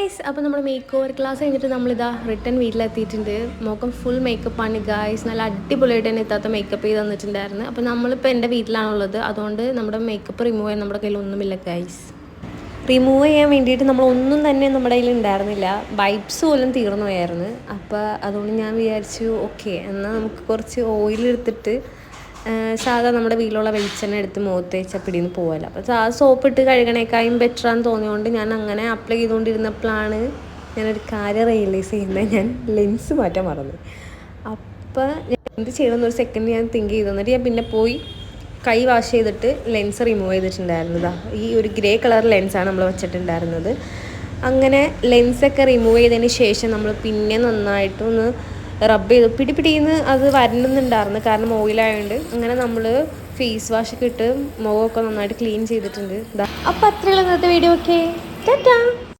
Guys, അപ്പോൾ നമ്മുടെ make over class കഴിഞ്ഞിട്ട് നമ്മളിതാ റിട്ടേൺ വീട്ടിലെത്തിയിട്ടുണ്ട്. മുഖം ഫുൾ മേക്കപ്പാണ് ഗായ്സ്. നല്ല അടിപൊളിയായിട്ട് തന്നെ എത്താത്ത മേക്കപ്പ് ചെയ്ത് തന്നിട്ടുണ്ടായിരുന്നു. അപ്പോൾ നമ്മളിപ്പോൾ എൻ്റെ വീട്ടിലാണുള്ളത്, അതുകൊണ്ട് നമ്മുടെ മേക്കപ്പ് റിമൂവ് ചെയ്യാൻ നമ്മുടെ കയ്യിൽ ഒന്നുമില്ല ഗായ്സ്. റിമൂവ് ചെയ്യാൻ വേണ്ടിയിട്ട് നമ്മളൊന്നും തന്നെ നമ്മുടെ കയ്യിൽ ഉണ്ടായിരുന്നില്ല. വൈപ്സ് പോലും തീർന്നു പോയായിരുന്നു. അപ്പോൾ അതുകൊണ്ട് ഞാൻ വിചാരിച്ചു ഓക്കെ എന്നാൽ നമുക്ക് കുറച്ച് ഓയിൽ എടുത്തിട്ട് സാധാ നമ്മുടെ വീട്ടിലുള്ള വെളിച്ചെണ്ണ എടുത്ത് മുഖത്ത് തേച്ചാൽ പിടിയിൽ പോകാമല്ലോ. അപ്പോൾ ആ സോപ്പ് ഇട്ട് കഴുകണേക്കായും ബെറ്ററാന്ന് തോന്നിയതുകൊണ്ട് ഞാൻ അങ്ങനെ അപ്ലൈ ചെയ്തുകൊണ്ടിരുന്നപ്പോഴാണ് ഞാനൊരു കാര്യം റിയലൈസ് ചെയ്യുന്നത്. ഞാൻ ലെൻസ് മാറ്റാൻ മറന്നു. അപ്പോൾ ഞാൻ എന്ത് ചെയ്യണമെന്നൊരു സെക്കൻഡ് ഞാൻ തിങ്ക് ചെയ്തു. എന്നിട്ട് ഞാൻ പിന്നെ പോയി കൈ വാഷ് ചെയ്തിട്ട് ലെൻസ് റിമൂവ് ചെയ്തിട്ടുണ്ടായിരുന്നതാ. ഈ ഒരു ഗ്രേ കളർ ലെൻസാണ് നമ്മൾ വെച്ചിട്ടുണ്ടായിരുന്നത്. അങ്ങനെ ലെൻസൊക്കെ റിമൂവ് ചെയ്തതിന് ശേഷം നമ്മൾ പിന്നെ നന്നായിട്ടൊന്ന് റബ്ബ് ചെയ്തു. പിടിന്ന് അത് വരണമെന്നുണ്ടായിരുന്നു, കാരണം ഓയിലായതുകൊണ്ട്. അങ്ങനെ നമ്മൾ ഫേസ് വാഷൊക്കെ ഇട്ട് മുഖമൊക്കെ നന്നായിട്ട് ക്ലീൻ ചെയ്തിട്ടുണ്ട്. അപ്പോൾ അത്രയുള്ള ഇന്നത്തെ വീഡിയോ. ഓക്കെ, ടാറ്റാ.